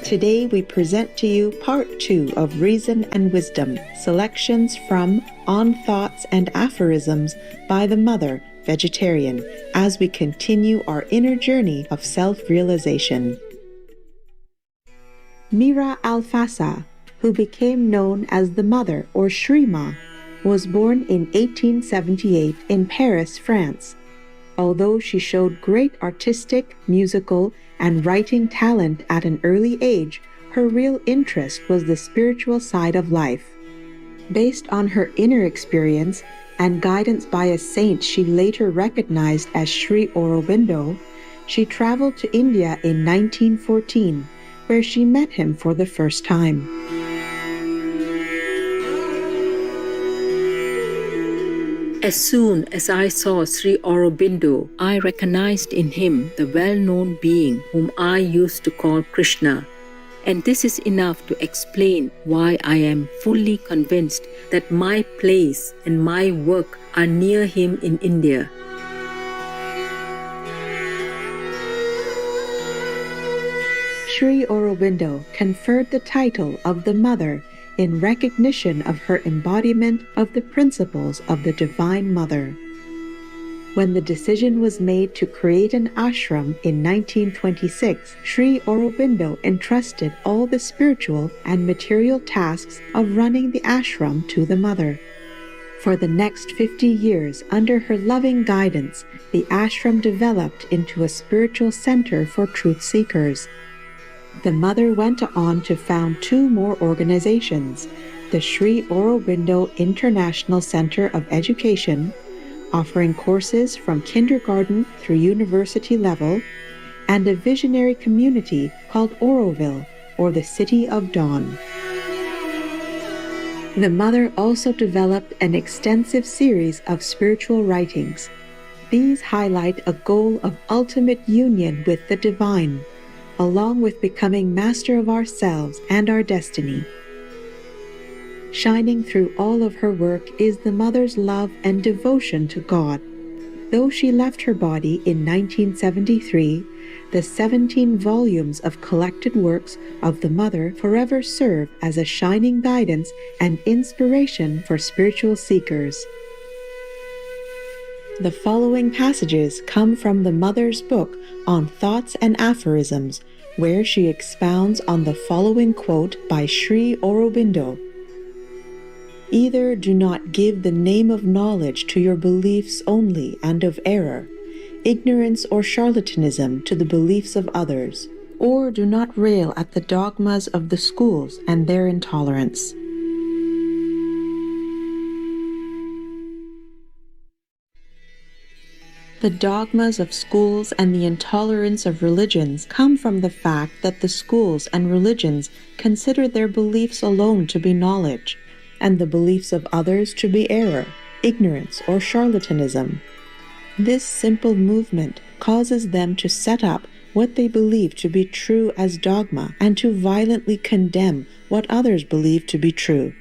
Today we present to you Part 2 of Reason and Wisdom, selections from On Thoughts and Aphorisms by the Mother, Vegetarian, as we continue our inner journey of self-realization. Mira Alfassa, who became known as the Mother or Shrima, was born in 1878 in Paris, France. Although she showed great artistic, musical, and writing talent at an early age, her real interest was the spiritual side of life. Based on her inner experience and guidance by a saint she later recognized as Sri Aurobindo, she traveled to India in 1914, where she met him for the first time. As soon as I saw Sri Aurobindo, I recognized in him the well-known being whom I used to call Krishna. And this is enough to explain why I am fully convinced that my place and my work are near him in India. Sri Aurobindo conferred the title of the Mother in recognition of her embodiment of the principles of the Divine Mother. When the decision was made to create an ashram in 1926, Sri Aurobindo entrusted all the spiritual and material tasks of running the ashram to the Mother. For the next 50 years, under her loving guidance, the ashram developed into a spiritual center for truth seekers. The Mother went on to found two more organizations, the Sri Aurobindo International Center of Education, offering courses from kindergarten through university level, and a visionary community called Auroville, or the City of Dawn. The Mother also developed an extensive series of spiritual writings. These highlight a goal of ultimate union with the divine, along with becoming master of ourselves and our destiny. Shining through all of her work is the Mother's love and devotion to God. Though she left her body in 1973, the 17 volumes of collected works of the Mother forever serve as a shining guidance and inspiration for spiritual seekers. The following passages come from the Mother's book on Thoughts and Aphorisms, where she expounds on the following quote by Sri Aurobindo: "Either do not give the name of knowledge to your beliefs only and of error, ignorance or charlatanism to the beliefs of others, or do not rail at the dogmas of the schools and their intolerance." The dogmas of schools and the intolerance of religions come from the fact that the schools and religions consider their beliefs alone to be knowledge, and the beliefs of others to be error, ignorance, or charlatanism. This simple movement causes them to set up what they believe to be true as dogma and to violently condemn what others believe to be true.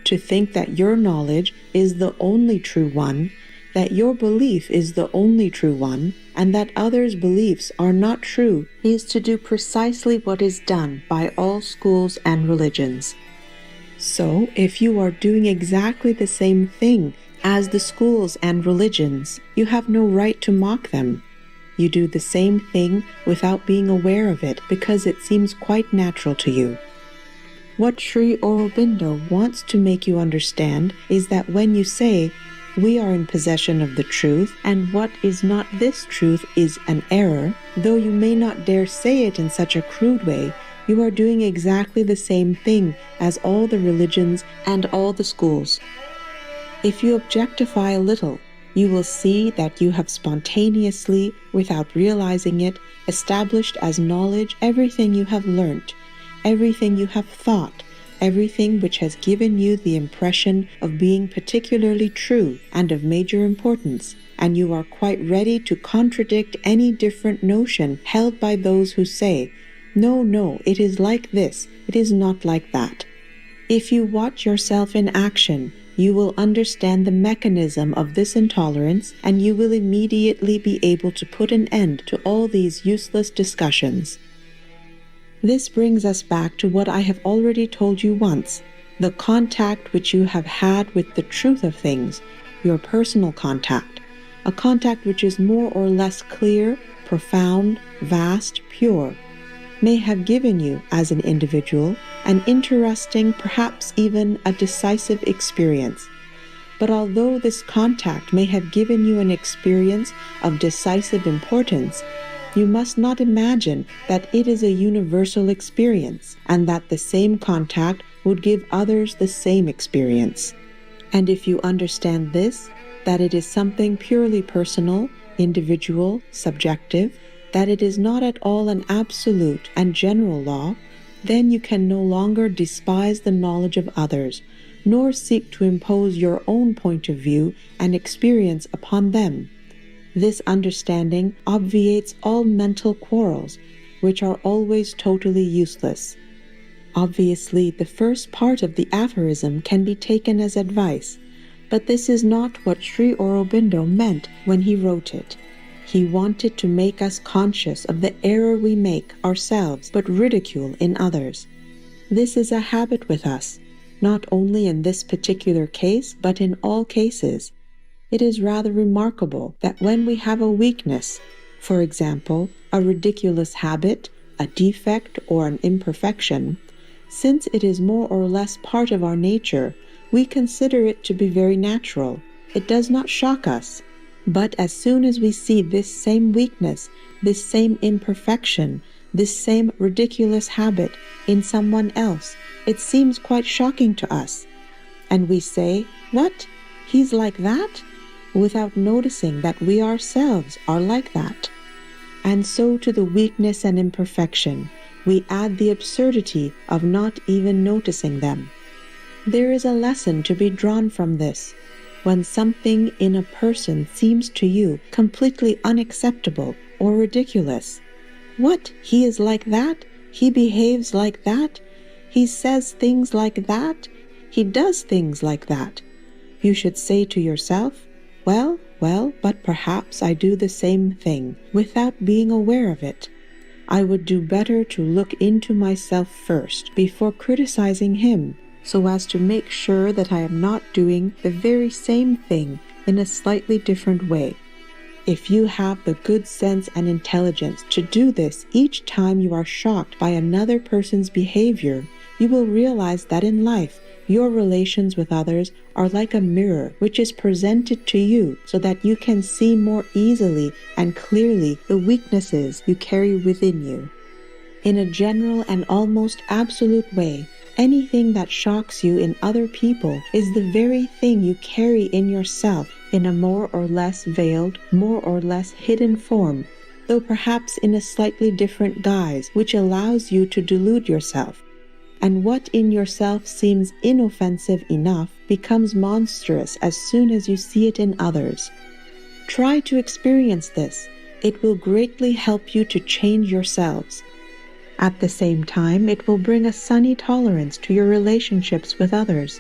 To think that your knowledge is the only true one, that your belief is the only true one, and that others' beliefs are not true, is to do precisely what is done by all schools and religions. So, if you are doing exactly the same thing as the schools and religions, you have no right to mock them. You do the same thing without being aware of it because it seems quite natural to you. What Sri Aurobindo wants to make you understand is that when you say, "We are in possession of the truth, and what is not this truth is an error," though you may not dare say it in such a crude way, you are doing exactly the same thing as all the religions and all the schools. If you objectify a little, you will see that you have spontaneously, without realizing it, established as knowledge everything you have learnt, everything you have thought, everything which has given you the impression of being particularly true and of major importance, and you are quite ready to contradict any different notion held by those who say, No, it is like this, it is not like that." If you watch yourself in action, you will understand the mechanism of this intolerance, and you will immediately be able to put an end to all these useless discussions. This brings us back to what I have already told you once. The contact which you have had with the truth of things, your personal contact, a contact which is more or less clear, profound, vast, pure, may have given you, as an individual, an interesting, perhaps even a decisive experience. But although this contact may have given you an experience of decisive importance, you must not imagine that it is a universal experience and that the same contact would give others the same experience. And if you understand this, that it is something purely personal, individual, subjective, that it is not at all an absolute and general law, then you can no longer despise the knowledge of others, nor seek to impose your own point of view and experience upon them. This understanding obviates all mental quarrels, which are always totally useless. Obviously, the first part of the aphorism can be taken as advice, but this is not what Sri Aurobindo meant when he wrote it. He wanted to make us conscious of the error we make ourselves, but ridicule in others. This is a habit with us, not only in this particular case, but in all cases. It is rather remarkable that when we have a weakness, for example, a ridiculous habit, a defect, or an imperfection, since it is more or less part of our nature, we consider it to be very natural. It does not shock us. But as soon as we see this same weakness, this same imperfection, this same ridiculous habit in someone else, it seems quite shocking to us. And we say, "What? He's like that?" without noticing that we ourselves are like that. And so to the weakness and imperfection, we add the absurdity of not even noticing them. There is a lesson to be drawn from this. When something in a person seems to you completely unacceptable or ridiculous, "What? He is like that? He behaves like that? He says things like that? He does things like that?" You should say to yourself, well, but perhaps I do the same thing, without being aware of it. I would do better to look into myself first before criticizing him, so as to make sure that I am not doing the very same thing in a slightly different way. If you have the good sense and intelligence to do this each time you are shocked by another person's behavior, you will realize that in life, your relations with others are like a mirror which is presented to you so that you can see more easily and clearly the weaknesses you carry within you. In a general and almost absolute way, anything that shocks you in other people is the very thing you carry in yourself in a more or less veiled, more or less hidden form, though perhaps in a slightly different guise, which allows you to delude yourself. And what in yourself seems inoffensive enough becomes monstrous as soon as you see it in others. Try to experience this. It will greatly help you to change yourselves. At the same time, it will bring a sunny tolerance to your relationships with others,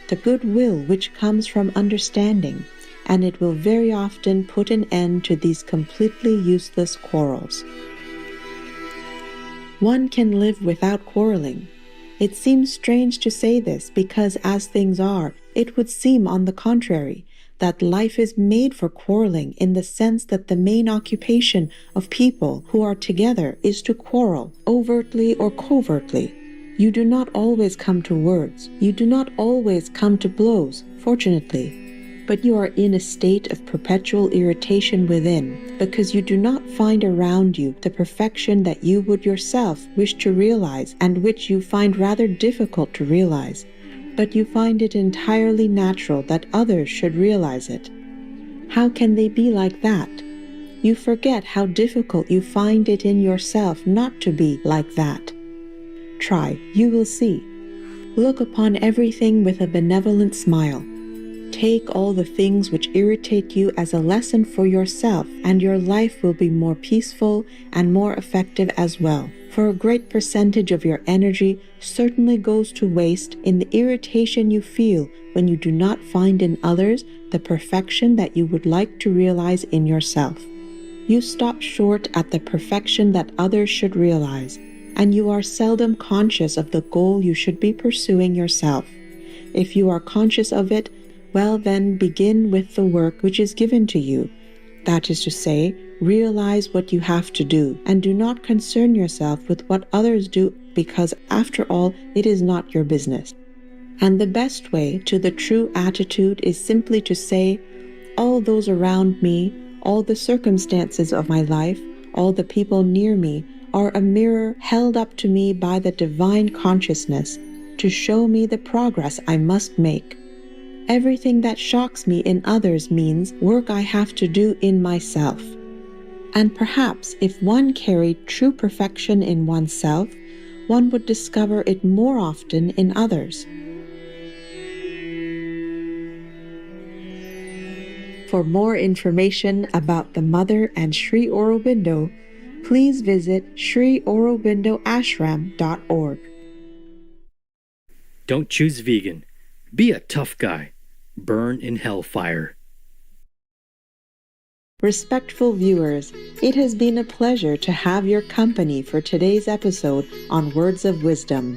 the goodwill which comes from understanding, and it will very often put an end to these completely useless quarrels. One can live without quarreling. It seems strange to say this because, as things are, it would seem on the contrary, that life is made for quarreling in the sense that the main occupation of people who are together is to quarrel, overtly or covertly. You do not always come to words. You do not always come to blows, fortunately. But you are in a state of perpetual irritation within, because you do not find around you the perfection that you would yourself wish to realize and which you find rather difficult to realize. But you find it entirely natural that others should realize it. How can they be like that? You forget how difficult you find it in yourself not to be like that. Try, you will see. Look upon everything with a benevolent smile. Take all the things which irritate you as a lesson for yourself, and your life will be more peaceful and more effective as well. For a great percentage of your energy certainly goes to waste in the irritation you feel when you do not find in others the perfection that you would like to realize in yourself. You stop short at the perfection that others should realize, and you are seldom conscious of the goal you should be pursuing yourself. If you are conscious of it, well then begin with the work which is given to you. That is to say, realize what you have to do, and do not concern yourself with what others do, because after all, it is not your business. And the best way to the true attitude is simply to say, all those around me, all the circumstances of my life, all the people near me are a mirror held up to me by the divine consciousness to show me the progress I must make. Everything that shocks me in others means work I have to do in myself. And perhaps if one carried true perfection in oneself, one would discover it more often in others. For more information about the Mother and Sri Aurobindo, please visit sriaurobindoashram.org. Don't choose vegan. Be a tough guy. Burn in hellfire. Respectful viewers, it has been a pleasure to have your company for today's episode on Words of Wisdom.